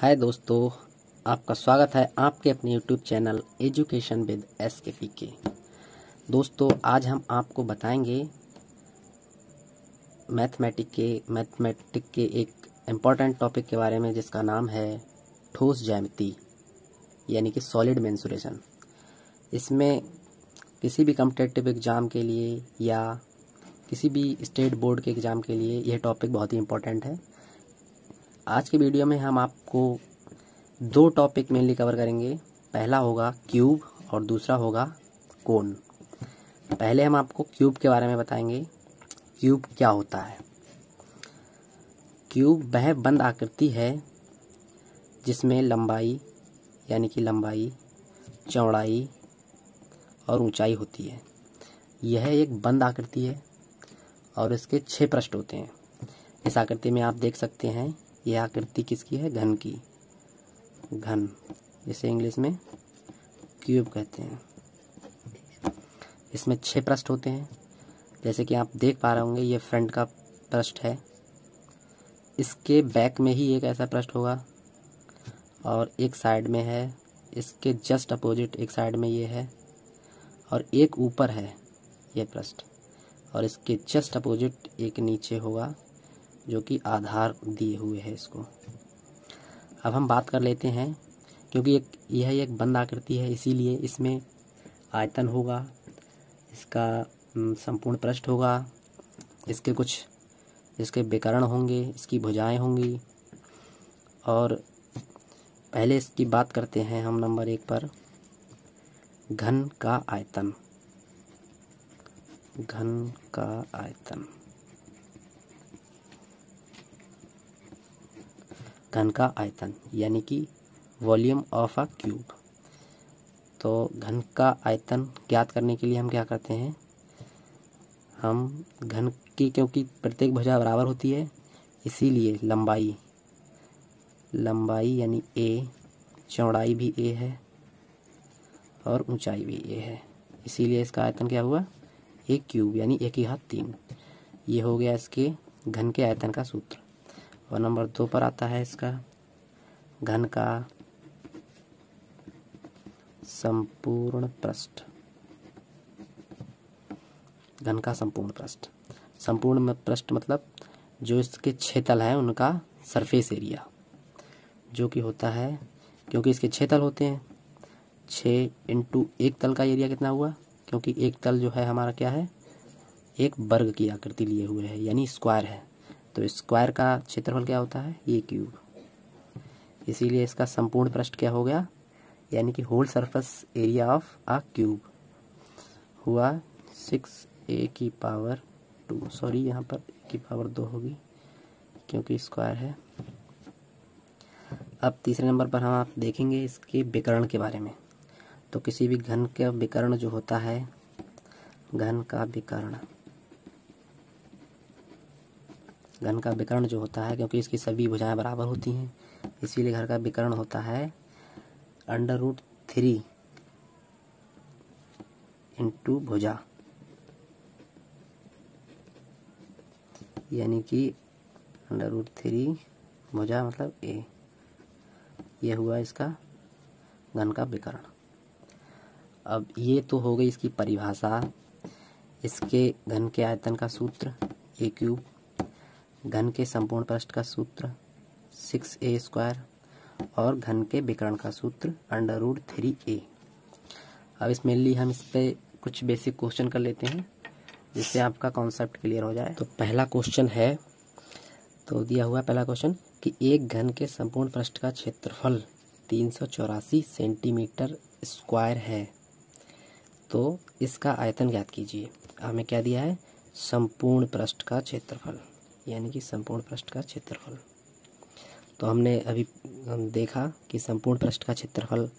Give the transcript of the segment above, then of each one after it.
हाय दोस्तों, आपका स्वागत है आपके अपने YouTube channel education with SKPK। दोस्तों, आज हम आपको बताएंगे मैथमेटिक के एक इम्पॉर्टेंट टॉपिक के बारे में, जिसका नाम है ठोस ज्यामिति यानी कि सॉलिड मेंसुरेशन। इसमें किसी भी कॉम्पिटिटिव एग्ज़ाम के लिए या किसी भी स्टेट बोर्ड के एग्ज़ाम के लिए यह टॉपिक बहुत ही इम्पोर्टेंट है। आज के वीडियो में हम आपको दो टॉपिक मेनली कवर करेंगे। पहला होगा क्यूब और दूसरा होगा कोन। पहले हम आपको क्यूब के बारे में बताएंगे। क्यूब क्या होता है? क्यूब वह बंद आकृति है जिसमें लंबाई यानी कि लंबाई, चौड़ाई और ऊंचाई होती है। यह एक बंद आकृति है और इसके 6 पृष्ठ होते हैं। इस आकृति में आप देख सकते हैं, यह आकृति किसकी है? घन की। घन, जिसे इंग्लिश में क्यूब कहते हैं। इसमें 6 पृष्ठ होते हैं। जैसे कि आप देख पा रहे होंगे, ये फ्रंट का पृष्ठ है। इसके बैक में ही एक ऐसा पृष्ठ होगा और एक साइड में है। इसके जस्ट अपोजिट एक साइड में ये है और एक ऊपर है ये पृष्ठ, और इसके जस्ट अपोजिट एक नीचे होगा जो कि आधार दिए हुए है इसको। अब हम बात कर लेते हैं, क्योंकि यह एक बंद आकृति है, इसीलिए इसमें आयतन होगा, इसका संपूर्ण पृष्ठ होगा, इसके कुछ इसके विकर्ण होंगे, इसकी भुजाएं होंगी। और पहले इसकी बात करते हैं हम नंबर 1 पर, घन का आयतन। घन का आयतन। घन का आयतन यानी कि वॉल्यूम ऑफ अ क्यूब। तो घन का आयतन ज्ञात करने के लिए हम क्या करते हैं, हम घन की, क्योंकि प्रत्येक भुजा बराबर होती है, इसीलिए लंबाई यानी a, चौड़ाई भी a है और ऊंचाई भी a है, इसीलिए इसका आयतन क्या हुआ? a क्यूब यानी 1 की घात 3। ये हो गया इसके घन के आयतन का सूत्र। और नंबर 2 पर आता है इसका घन का संपूर्ण पृष्ठ। घन का संपूर्ण पृष्ठ। संपूर्ण पृष्ठ मतलब जो इसके 6 तल हैं उनका सरफेस एरिया, जो कि होता है, क्योंकि इसके 6 तल होते हैं, 6 × 1 तल का एरिया कितना हुआ? क्योंकि एक तल जो है हमारा क्या है? एक वर्ग की आकृति लिए हुए है, यानी स्क्वायर है। तो स्क्वायर का क्षेत्रफल क्या होता है? ये क्यूब। इसीलिए इसका संपूर्ण पृष्ठ क्या हो गया? यानी कि whole surface area of a cube हुआ 6a⁻²। सॉरी, यहाँ पर a⁻² होगी क्योंकि स्क्वायर है। अब तीसरे नंबर पर हम आप देखेंगे इसके विकर्ण के बारे में। तो किसी भी घन का विकर्ण जो होता है, घन का विकर्ण जो होता है, क्योंकि इसकी सभी भुजाएं बराबर होती हैं, इसीलिए घर का विकर्ण होता है √3 × भुजा, यानी कि √3 भुजा मतलब a। यह हुआ इसका घन का विकर्ण। अब ये तो हो गई इसकी परिभाषा। इसके घन के आयतन का सूत्र a क्यूब, घन के संपूर्ण पृष्ठ का सूत्र 6a² और घन के विकर्ण का सूत्र √3a। अब इस मेनली हम इस पे कुछ बेसिक क्वेश्चन कर लेते हैं, जिससे आपका कॉन्सेप्ट क्लियर हो जाए। तो पहला क्वेश्चन है, तो दिया हुआ पहला क्वेश्चन कि एक घन के संपूर्ण पृष्ठ का क्षेत्रफल 384 सेंटीमीटर स्क्वायर है, तो इसका आयतन ज्ञात कीजिए। हमें क्या दिया है? संपूर्ण पृष्ठ का क्षेत्रफल, यानी कि संपूर्ण पृष्ठ का क्षेत्रफल। तो हमने अभी देखा कि संपूर्ण पृष्ठ का क्षेत्रफल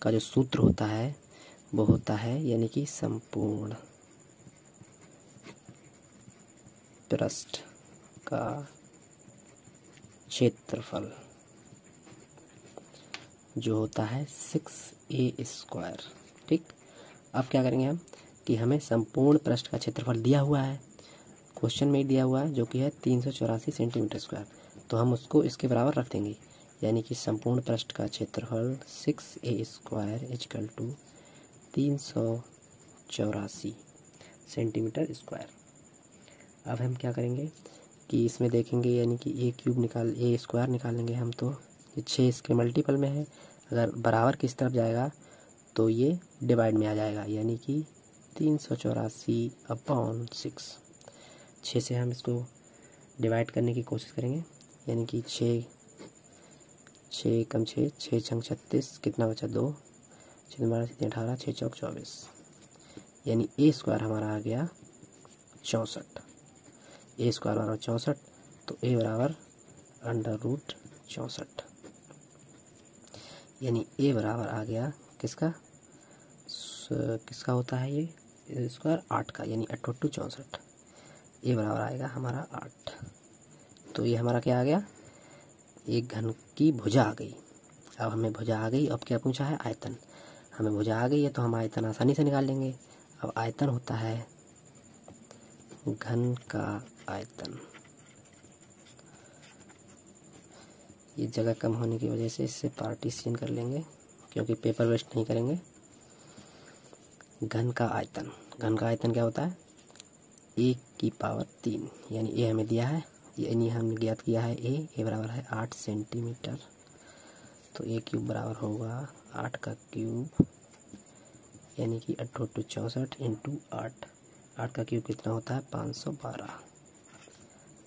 का जो सूत्र होता है वो होता है, यानी कि संपूर्ण पृष्ठ का क्षेत्रफल जो होता है 6a²। ठीक। अब क्या करेंगे हम कि हमें संपूर्ण पृष्ठ का क्षेत्रफल दिया हुआ है, क्वेश्चन में दिया हुआ है, जो कि है 384 सेंटीमीटर स्क्वायर। तो हम उसको इसके बराबर रख देंगे, यानी कि संपूर्ण पृष्ठ का क्षेत्रफल 6a² equal to 384 centimetre square. अब हम क्या करेंगे कि इसमें देखेंगे, यानी कि a स्क्वायर निकालेंगे हम, तो ये 6 इसके मल्टीपल में है। अगर बराबर किस तरफ जाएगा तो ये डिवाइड में आ जाएगा, यानी कि 384/6। 6 से हम इसको डिवाइड करने की कोशिश करेंगे, यानी कि 6 कम 6 छंग 36, कितना बचा 2, 6 12 7 18, 6 चौक 24, यानी a स्क्वायर हमारा आ गया 64। a स्क्वायर बराबर 64, तो a बराबर √64, यानी a बराबर आ गया किसका होता है ये स्क्वायर 8 का, यानी 8 × 64। a बराबर आएगा हमारा 8। तो ये हमारा क्या आ गया, एक घन की भुजा आ गई। अब हमें भुजा आ गई, अब क्या पूछा है, आयतन। हमें भुजा आ गई है तो हम आयतन आसानी से निकाल लेंगे। अब आयतन होता है घन का आयतन। ये जगह कम होने की वजह से इससे पार्टीशन कर लेंगे, क्योंकि पेपर वेस्ट नहीं करेंगे। घन का आयतन, घन का आयतन क्या होता है, 1/3, यानी a हमें दिया है, यानी हमने ज्ञात किया है a बराबर है 8 सेंटीमीटर। तो a³ बराबर होगा 8 का क्यूब, यानी कि 8 × 64 × 8। 8 का क्यूब कितना होता है, 512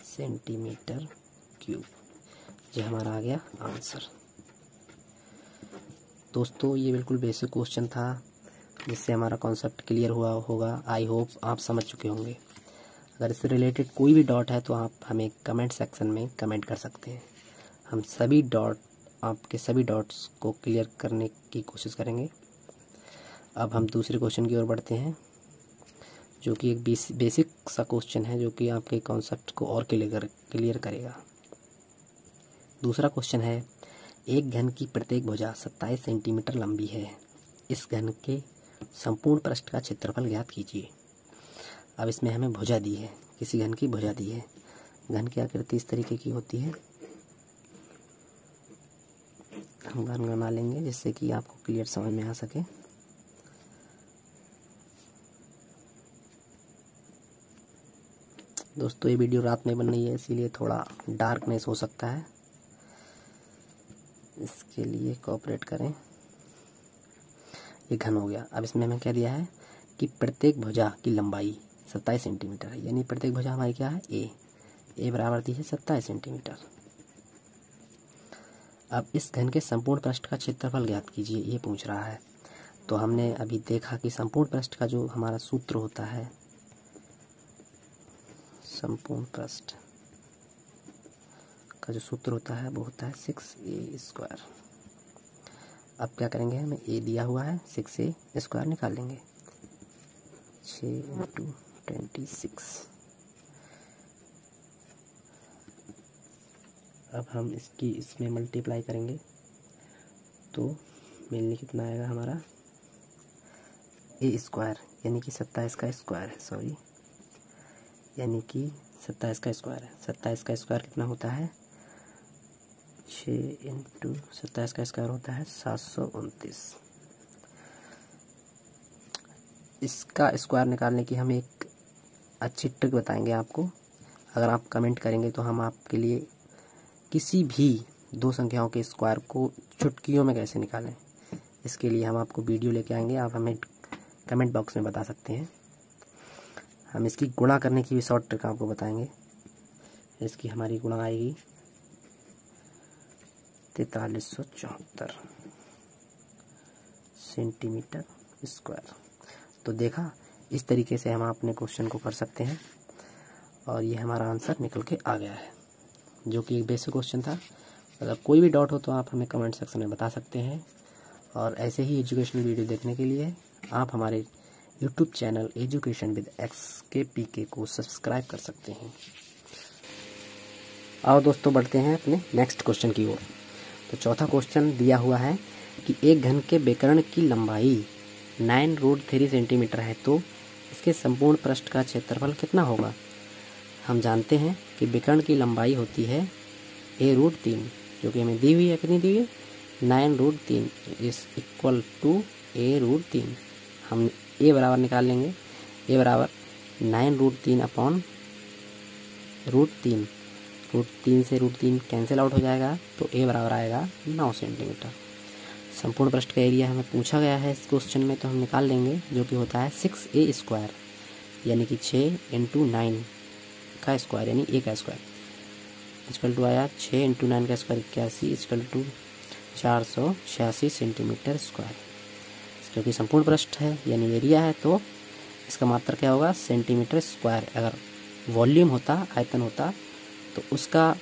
सेंटीमीटर क्यूब। ये हमारा आ गया आंसर। दोस्तों ये बिल्कुल बेसिक क्वेश्चन था, जिससे हमारा कॉन्सेप्ट क्लियर हुआ होगा। आई होप आप समझ चुके होंगे। अगर इससे रिलेटेड कोई भी डाउट है तो आप हमें कमेंट सेक्शन में कमेंट कर सकते हैं। हम आपके सभी डाउट्स को क्लियर करने की कोशिश करेंगे। अब हम दूसरे क्वेश्चन की ओर बढ़ते हैं, जो कि एक बेसिक सा क्वेश्चन है, जो कि आपके कॉन्सेप्ट को और क्लियर करेगा। दूसरा क्वेश्चन है, एक घन की प्रत्येक भुजा 27 सेंटीमीटर लंबी है। इस घन के संपूर्ण पृष्ठ का क्षेत्रफल ज्ञात कीजिए। अब इसमें हमें भुजा दी है, किसी घन की भुजा दी है। घन की आकृति इस तरीके की होती है। हम घन बना लेंगे जिससे कि आपको क्लियर समझ में आ सके। दोस्तों ये वीडियो रात में बन रही है, इसीलिए थोड़ा डार्कनेस हो सकता है, इसके लिए कोऑपरेट करें। ये घन हो गया। अब इसमें हमें क्या दिया है कि प्रत्येक भुजा की लंबाई 27 सेंटीमीटर है, यानी प्रत्येक भुजा हमारी क्या है, a बराबर दी है 27 सेंटीमीटर। अब इस घन के संपूर्ण पृष्ठ का क्षेत्रफल ज्ञात कीजिए, ये पूछ रहा है। तो हमने अभी देखा कि संपूर्ण पृष्ठ का जो हमारा सूत्र होता है, संपूर्ण पृष्ठ का जो सूत्र होता है वो होता है 6a²। अब क्या करेंगे, हमें a दिया हुआ है, 6a² निकाल लेंगे, 6 × 26। अब हम इसमें मल्टीप्लाई करेंगे तो मिलने कितना आएगा हमारा, a², यानी कि 27 का स्क्वायर है, सॉरी, यानी कि 27 का स्क्वायर है। 27 का स्क्वायर कितना होता है, 6 × 27 का स्क्वायर होता है 729। इसका स्क्वायर निकालने की हम एक अच्छी ट्रिक बताएंगे आपको। अगर आप कमेंट करेंगे तो हम आपके लिए किसी भी दो संख्याओं के स्क्वायर को चुटकियों में कैसे निकालें, इसके लिए हम आपको वीडियो लेके आएंगे। आप हमें कमेंट बॉक्स में बता सकते हैं। हम इसकी गुणा करने की भी शॉर्ट ट्रिक आपको बताएंगे। इसकी हमारी गुणा आएगी 4374 सेंटीमीटर स्क्वायर। तो देखा, इस तरीके से हम अपने क्वेश्चन को कर सकते हैं, और ये हमारा आंसर निकल के आ गया है, जो कि एक बेसिक क्वेश्चन था। अगर कोई भी डाउट हो तो आप हमें कमेंट सेक्शन में बता सकते हैं। और ऐसे ही एजुकेशनल वीडियो देखने के लिए आप हमारे YouTube channel education with XKPK को सब्सक्राइब कर सकते हैं। आओ दोस्तों बढ़ते हैं अपने नेक्स्ट क्वेश्चन की ओर। तो चौथा क्वेश्चन दिया हुआ है कि एक घन के विकर्ण की लंबाई 9√3 सेंटीमीटर है, तो इसके संपूर्ण पृष्ठ का क्षेत्रफल कितना होगा। हम जानते हैं कि विकर्ण की लंबाई होती है a√3, जो कि हमें दी हुई है, कितनी दी हुई है 9√3 इज इक्वल टू a√3। हम a बराबर निकाल लेंगे, a बराबर 9√3 अपॉन √3, √3 से √3 कैंसिल आउट हो जाएगा, तो a बराबर आएगा 9 सेंटीमीटर। संपूर्ण पृष्ठ का एरिया हमें पूछा गया है इस क्वेश्चन में, तो हम निकाल लेंगे, जो कि होता है 6a² यानी कि 6 × 9 का स्क्वायर यानी a का स्क्वायर इक्वल टू आया 6 × 9 का square 81 equal to 486 centimetre square. क्योंकि संपूर्ण पृष्ठ है यानी एरिया है, तो इसका मात्रा क्या होगा सेंटीमीटर स्क्वायर। अगर वॉल्यूम होता, आयतन होता, तो उसका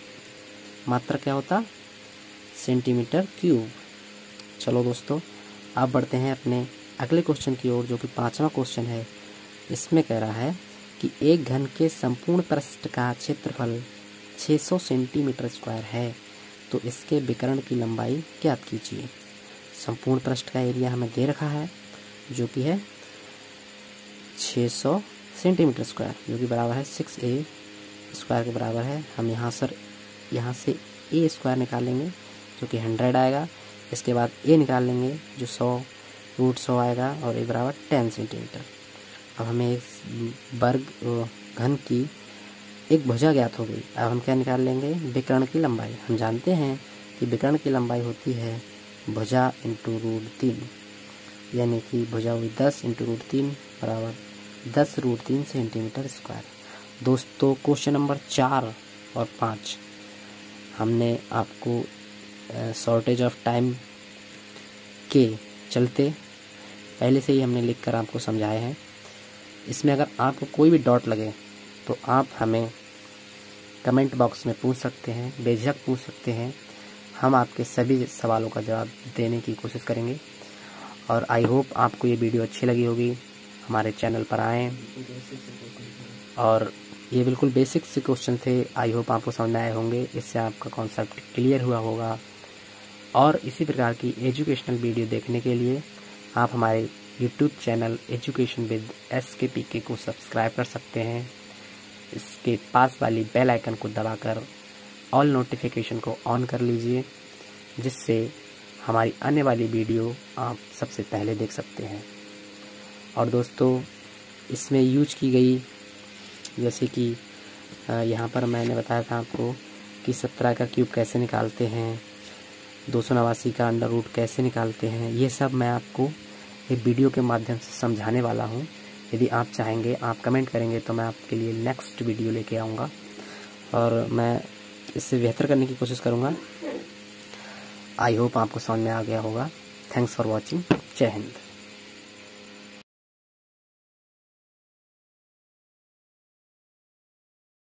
मात्रा क्या होता सेंटीमीटर क्यूब। चलो दोस्तों, अब बढ़ते हैं अपने अगले क्वेश्चन की ओर, जो कि 5वां क्वेश्चन है। इसमें कह रहा है कि एक घन के संपूर्ण पृष्ठ का क्षेत्रफल 600 सेंटीमीटर स्क्वायर है, तो इसके विकर्ण की लंबाई ज्ञात कीजिए। संपूर्ण पृष्ठ का एरिया हमें दे रखा है, जो कि है 600 सेंटीमीटर स्क्वायर, जो कि बराबर है 6a स्क्वायर के बराबर है। हम यहाँ से a स्क्वायर निकालेंगे, जो कि 100 आएगा। इसके बाद a निकाल लेंगे, जो 100√100 आएगा, और a बराबर 10 सेंटीमीटर। अब हमें इस वर्ग घन की एक भुजा ज्ञात हो गई। अब हम क्या निकाल लेंगे विकर्ण की लंबाई। हम जानते हैं कि विकर्ण की लंबाई होती है भुजा इंटू √3, यानी कि भुजा हुई 10 × √3 बराबर 10√3 सेंटीमीटर स्क्वायर। दोस्तों, क्वेश्चन नंबर 4 और 5 हमने आपको शॉर्टेज ऑफ टाइम के चलते पहले से ही हमने लिखकर आपको समझाए हैं। इसमें अगर आपको कोई भी डाउट लगे तो आप हमें कमेंट बॉक्स में पूछ सकते हैं, बेझिझक पूछ सकते हैं। हम आपके सभी सवालों का जवाब देने की कोशिश करेंगे। और आई होप आपको ये वीडियो अच्छी लगी होगी। हमारे चैनल पर आएँ, और ये बिल्कुल बेसिक से क्वेश्चन थे। आई होप आपको समझ में आए होंगे, इससे आपका कॉन्सेप्ट क्लियर हुआ होगा। और इसी प्रकार की एजुकेशनल वीडियो देखने के लिए आप हमारे YouTube channel education with SKPK को सब्सक्राइब कर सकते हैं। इसके पास वाली बेल आइकन को दबाकर ऑल नोटिफिकेशन को ऑन कर लीजिए, जिससे हमारी आने वाली वीडियो आप सबसे पहले देख सकते हैं। और दोस्तों, इसमें यूज की गई, जैसे कि यहाँ पर मैंने बताया था आपको कि 17 का क्यूब कैसे निकालते हैं, 289 का अंडर रूट कैसे निकालते हैं, ये सब मैं आपको एक वीडियो के माध्यम से समझाने वाला हूँ। यदि आप चाहेंगे, आप कमेंट करेंगे, तो मैं आपके लिए नेक्स्ट वीडियो लेके आऊँगा, और मैं इससे बेहतर करने की कोशिश करूँगा। आई होप आपको समझ में आ गया होगा। Thanks for watching. जय हिंद।